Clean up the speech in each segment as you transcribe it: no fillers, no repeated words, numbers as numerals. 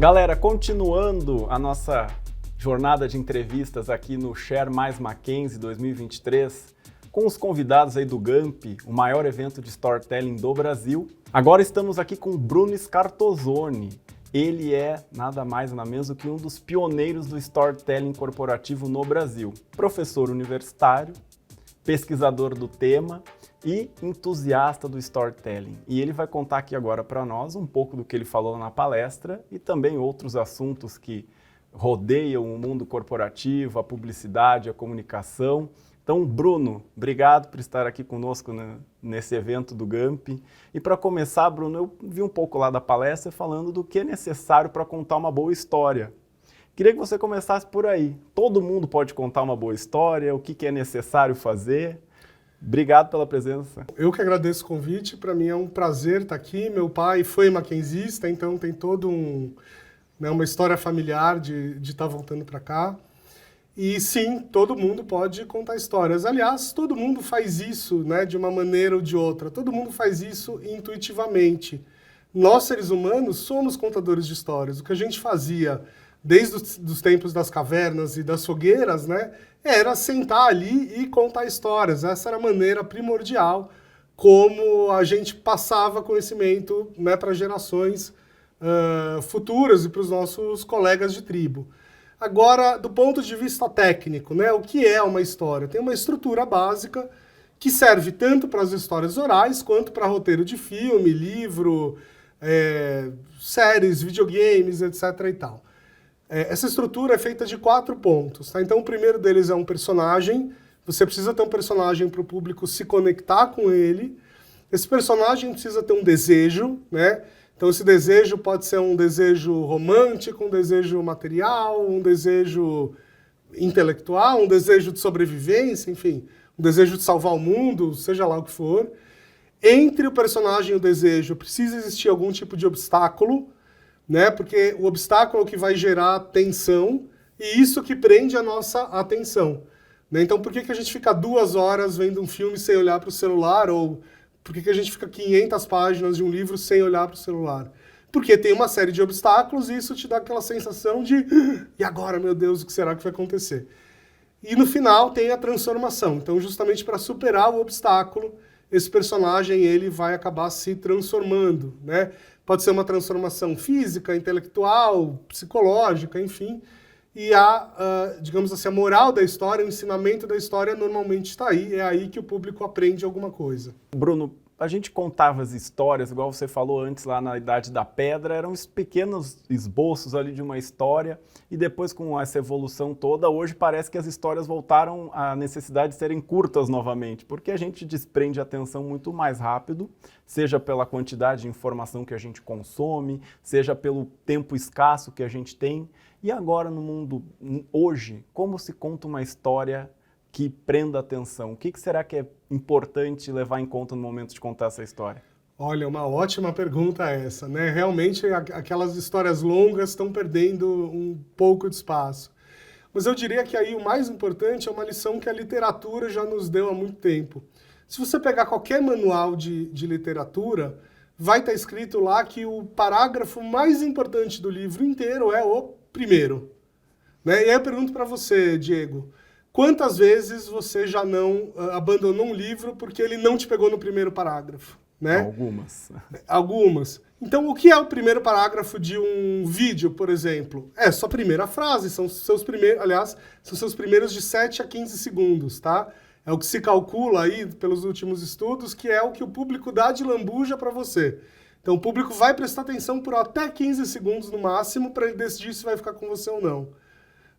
Galera, continuando a nossa jornada de entrevistas aqui no Share Mais Mackenzie 2023, com os convidados aí do GAMP, o maior evento de storytelling do Brasil. Agora estamos aqui com o Bruno Scartozoni. Ele é nada mais nada menos do que um dos pioneiros do storytelling corporativo no Brasil. Professor universitário, pesquisador do tema e entusiasta do storytelling. E ele vai contar aqui agora para nós um pouco do que ele falou na palestra e também outros assuntos que rodeiam o mundo corporativo, a publicidade, a comunicação. Então, Bruno, obrigado por estar aqui conosco nesse evento do GAMP. E para começar, Bruno, eu vi um pouco lá da palestra falando do que é necessário para contar uma boa história. Queria que você começasse por aí. Todo mundo pode contar uma boa história, o que é necessário fazer? Obrigado pela presença. Eu que agradeço o convite, para mim é um prazer estar aqui. Meu pai foi mackenzista, então tem todo uma história familiar de estar voltando para cá. E sim, todo mundo pode contar histórias. Aliás, todo mundo faz isso, né, de uma maneira ou de outra. Todo mundo faz isso intuitivamente. Nós, seres humanos, somos contadores de histórias. O que a gente fazia desde os tempos das cavernas e das fogueiras, né, era sentar ali e contar histórias. Essa era a maneira primordial como a gente passava conhecimento, né, para gerações futuras e para os nossos colegas de tribo. Agora, do ponto de vista técnico, né, o que é uma história? Tem uma estrutura básica que serve tanto para as histórias orais quanto para roteiro de filme, livro, séries, videogames, etc. e tal. Essa estrutura é feita de 4 pontos. Tá? Então, o primeiro deles é um personagem. Você precisa ter um personagem para o público se conectar com ele. Esse personagem precisa ter um desejo, né? Então, esse desejo pode ser um desejo romântico, um desejo material, um desejo intelectual, um desejo de sobrevivência, enfim, um desejo de salvar o mundo, seja lá o que for. Entre o personagem e o desejo precisa existir algum tipo de obstáculo, né? Porque o obstáculo é o que vai gerar tensão e isso que prende a nossa atenção. Né? Então, por que a gente fica 2 horas vendo um filme sem olhar para o celular? Ou por que a gente fica 500 páginas de um livro sem olhar para o celular? Porque tem uma série de obstáculos e isso te dá aquela sensação de e agora, meu Deus, o que será que vai acontecer? E no final tem a transformação. Então, justamente para superar o obstáculo, esse personagem ele vai acabar se transformando, né? Pode ser uma transformação física, intelectual, psicológica, enfim. E digamos assim, a moral da história, o ensinamento da história normalmente está aí. É aí que o público aprende alguma coisa. Bruno, a gente contava as histórias, igual você falou antes lá na Idade da Pedra, eram os pequenos esboços ali de uma história e depois com essa evolução toda, hoje parece que as histórias voltaram à necessidade de serem curtas novamente, porque a gente desprende a atenção muito mais rápido, seja pela quantidade de informação que a gente consome, seja pelo tempo escasso que a gente tem. E agora no mundo, hoje, como se conta uma história que prenda a atenção? O que será que é importante levar em conta no momento de contar essa história? Olha, uma ótima pergunta essa, né? Realmente aquelas histórias longas estão perdendo um pouco de espaço. Mas eu diria que aí o mais importante é uma lição que a literatura já nos deu há muito tempo. Se você pegar qualquer manual de literatura, vai estar escrito lá que o parágrafo mais importante do livro inteiro é o primeiro. Né? E aí eu pergunto para você, Diego, quantas vezes você já não abandonou um livro porque ele não te pegou no primeiro parágrafo? Né? Algumas. Algumas. Então, o que é o primeiro parágrafo de um vídeo, por exemplo? É sua primeira frase, são seus primeiros de 7 a 15 segundos, tá? É o que se calcula aí pelos últimos estudos, que é o que o público dá de lambuja para você. Então, o público vai prestar atenção por até 15 segundos no máximo para ele decidir se vai ficar com você ou não.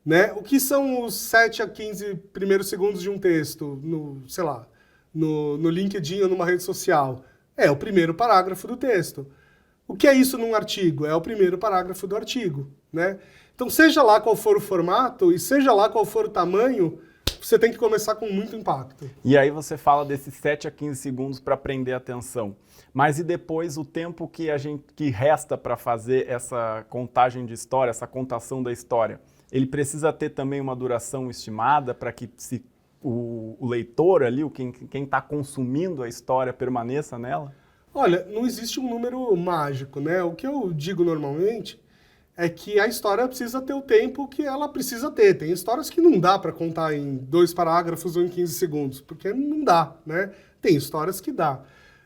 Né? O que são os 7 a 15 primeiros segundos de um texto, no LinkedIn ou numa rede social? É o primeiro parágrafo do texto. O que é isso num artigo? É o primeiro parágrafo do artigo. Né? Então, seja lá qual for o formato e seja lá qual for o tamanho, você tem que começar com muito impacto. E aí você fala desses 7 a 15 segundos para prender a atenção. Mas e depois o tempo que resta para fazer essa contagem de história, essa contação da história? Ele precisa ter também uma duração estimada para que o leitor ali, quem está consumindo a história, permaneça nela? Olha, não existe um número mágico, né? O que eu digo normalmente é que a história precisa ter o tempo que ela precisa ter. Tem histórias que não dá para contar em 2 parágrafos ou em 15 segundos, porque não dá, né? Tem histórias que dá.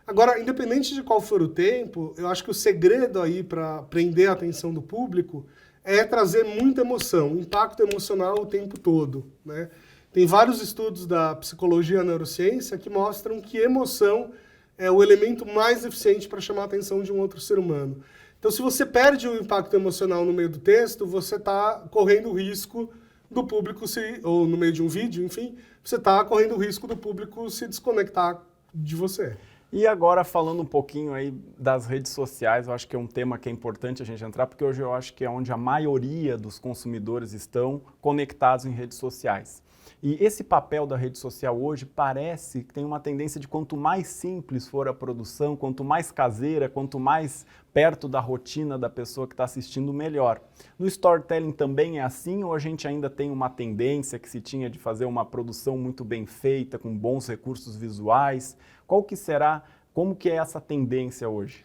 Agora, independente de qual for o tempo, eu acho que o segredo aí para prender a atenção do público é trazer muita emoção, impacto emocional o tempo todo, né? Tem vários estudos da psicologia e neurociência que mostram que emoção é o elemento mais eficiente para chamar a atenção de um outro ser humano. Então, se você perde o impacto emocional no meio do texto, você está correndo o risco do público ou no meio de um vídeo, enfim, você está correndo o risco do público se desconectar de você. E agora, falando um pouquinho aí das redes sociais, eu acho que é um tema que é importante a gente entrar, porque hoje eu acho que é onde a maioria dos consumidores estão conectados em redes sociais. E esse papel da rede social hoje parece que tem uma tendência de quanto mais simples for a produção, quanto mais caseira, quanto mais perto da rotina da pessoa que está assistindo, melhor. No storytelling também é assim, ou a gente ainda tem uma tendência que se tinha de fazer uma produção muito bem feita, com bons recursos visuais? Qual que será, como que é essa tendência hoje?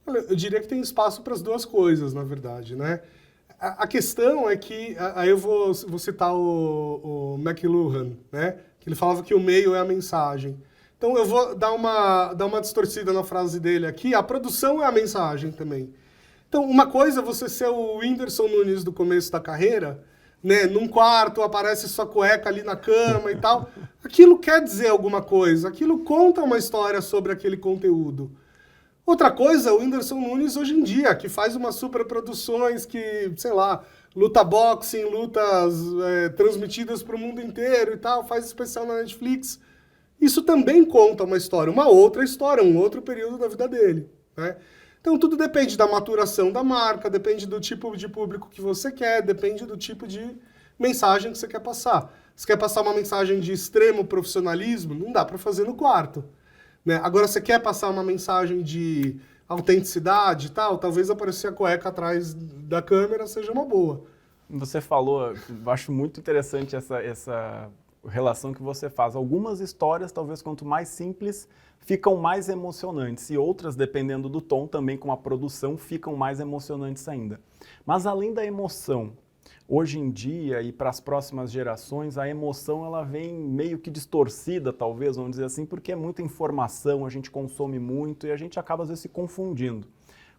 Olha, eu diria que tem espaço para as duas coisas, na verdade, né? A questão é que, aí eu vou citar o McLuhan, né? Que ele falava que o meio é a mensagem. Então eu vou dar uma distorcida na frase dele aqui, a produção é a mensagem também. Então uma coisa é você ser o Whindersson Nunes do começo da carreira, né? Num quarto, aparece sua cueca ali na cama e tal. Aquilo quer dizer alguma coisa, aquilo conta uma história sobre aquele conteúdo. Outra coisa, o Whindersson Nunes hoje em dia, que faz umas superproduções que, sei lá, luta boxing, lutas transmitidas para o mundo inteiro e tal, faz especial na Netflix. Isso também conta uma história, uma outra história, um outro período da vida dele, né? Então tudo depende da maturação da marca, depende do tipo de público que você quer, depende do tipo de mensagem que você quer passar. Se quer passar uma mensagem de extremo profissionalismo, não dá para fazer no quarto. Né? Agora, você quer passar uma mensagem de autenticidade e tal, talvez aparecer a cueca atrás da câmera seja uma boa. Você falou, eu acho muito interessante essa relação que você faz. Algumas histórias, talvez quanto mais simples, ficam mais emocionantes, e outras, dependendo do tom, também com a produção, ficam mais emocionantes ainda. Mas além da emoção, hoje em dia e para as próximas gerações, a emoção ela vem meio que distorcida, talvez, vamos dizer assim, porque é muita informação, a gente consome muito e a gente acaba às vezes se confundindo.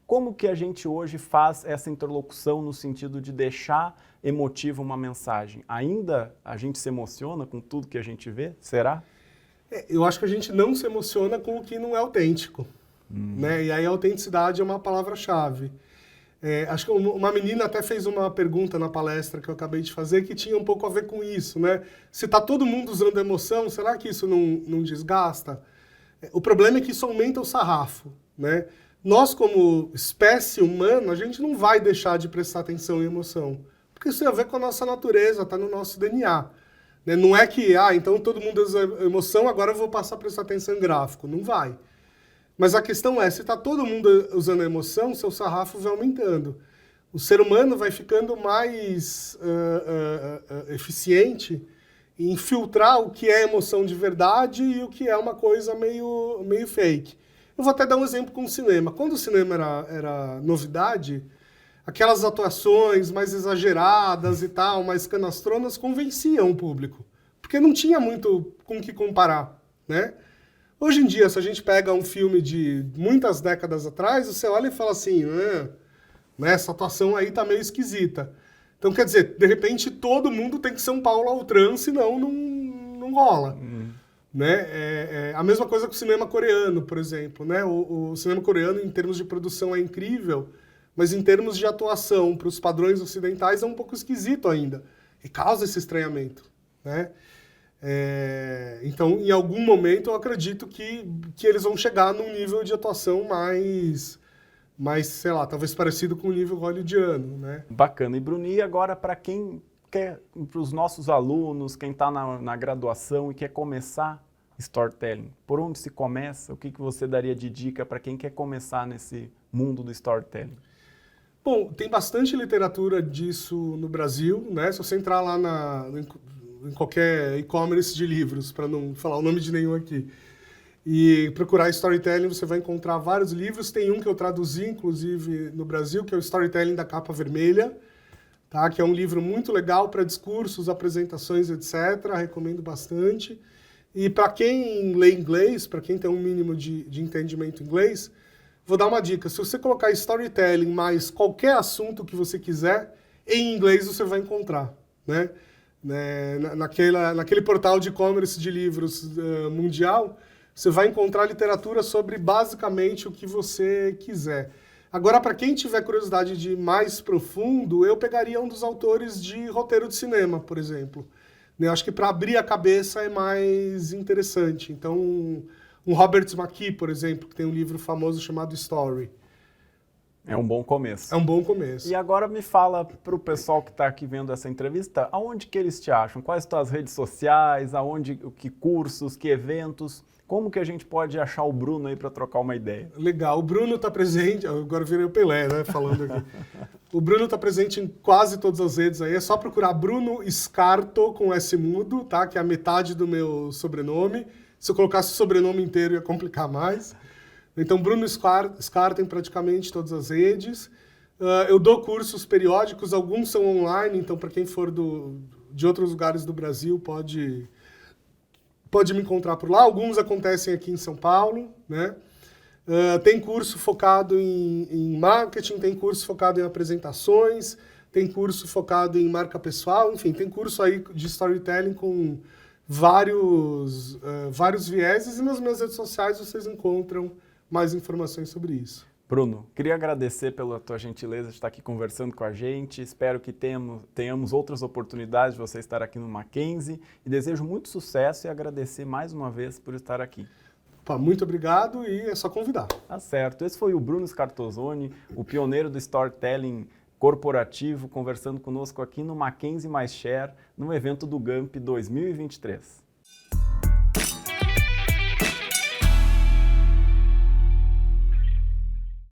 Como que a gente hoje faz essa interlocução no sentido de deixar emotiva uma mensagem? Ainda a gente se emociona com tudo que a gente vê? Será? Eu acho que a gente não se emociona com o que não é autêntico. Né? E aí a autenticidade é uma palavra-chave. Acho que uma menina até fez uma pergunta na palestra que eu acabei de fazer que tinha um pouco a ver com isso, né? Se está todo mundo usando emoção, será que isso não desgasta? O problema é que isso aumenta o sarrafo, né? Nós, como espécie humana, a gente não vai deixar de prestar atenção em emoção, porque isso tem a ver com a nossa natureza, está no nosso DNA. Né? Não é que, então todo mundo usa emoção, agora eu vou passar a prestar atenção em gráfico. Não vai. Mas a questão é, se está todo mundo usando a emoção, seu sarrafo vai aumentando. O ser humano vai ficando mais eficiente em filtrar o que é emoção de verdade e o que é uma coisa meio fake. Eu vou até dar um exemplo com o cinema. Quando o cinema era novidade, aquelas atuações mais exageradas e tal, mais canastronas, convenciam o público. Porque não tinha muito com o que comparar, né? Hoje em dia, se a gente pega um filme de muitas décadas atrás, você olha e fala assim, essa atuação aí tá meio esquisita. Então, quer dizer, de repente, todo mundo tem que ser um Paulo Autran, senão não rola. Né? A mesma coisa com o cinema coreano, por exemplo. Né? O cinema coreano, em termos de produção, é incrível, mas em termos de atuação, para os padrões ocidentais, é um pouco esquisito ainda. E causa esse estranhamento. Né? Então, em algum momento, eu acredito que eles vão chegar num nível de atuação mais, sei lá, talvez parecido com o nível hollywoodiano, né? Bacana. E Bruni, agora para quem quer, para os nossos alunos, quem está na graduação e quer começar storytelling, por onde se começa? O que você daria de dica para quem quer começar nesse mundo do storytelling? Bom, tem bastante literatura disso no Brasil, né? Se você entrar lá em qualquer e-commerce de livros, para não falar o nome de nenhum aqui, e procurar Storytelling, você vai encontrar vários livros. Tem um que eu traduzi, inclusive, no Brasil, que é o Storytelling da Capa Vermelha, tá? Que é um livro muito legal para discursos, apresentações, etc. Recomendo bastante. E para quem lê inglês, para quem tem um mínimo de entendimento em inglês, vou dar uma dica. Se você colocar Storytelling mais qualquer assunto que você quiser, em inglês você vai encontrar, né? Naquele portal de e-commerce de livros mundial, você vai encontrar literatura sobre basicamente o que você quiser. Agora, para quem tiver curiosidade de mais profundo, eu pegaria um dos autores de roteiro de cinema, por exemplo. Eu acho que para abrir a cabeça é mais interessante. Então, um Robert McKee, por exemplo, que tem um livro famoso chamado Story. É um bom começo. É um bom começo. E agora me fala para o pessoal que está aqui vendo essa entrevista, aonde que eles te acham? Quais são as redes sociais? Aonde, que cursos, que eventos? Como que a gente pode achar o Bruno aí para trocar uma ideia? Legal. O Bruno está presente... Agora virei o Pelé, né? Falando aqui. O Bruno está presente em quase todas as redes aí. É só procurar Bruno Scarto com S mudo, tá? Que é a metade do meu sobrenome. Se eu colocasse o sobrenome inteiro ia complicar mais. Então, Bruno Scarto em praticamente todas as redes. Eu dou cursos periódicos, alguns são online, então para quem for de outros lugares do Brasil pode me encontrar por lá. Alguns acontecem aqui em São Paulo, né? Tem curso focado em marketing, tem curso focado em apresentações, tem curso focado em marca pessoal, enfim, tem curso aí de storytelling com vários vieses, e nas minhas redes sociais vocês encontram mais informações sobre isso. Bruno, queria agradecer pela tua gentileza de estar aqui conversando com a gente. Espero que tenhamos outras oportunidades de você estar aqui no Mackenzie e desejo muito sucesso e agradecer mais uma vez por estar aqui. Muito obrigado e é só convidar. Tá certo. Esse foi o Bruno Scartozoni, o pioneiro do storytelling corporativo, conversando conosco aqui no Mackenzie mais Share, no evento do GAMP 2023.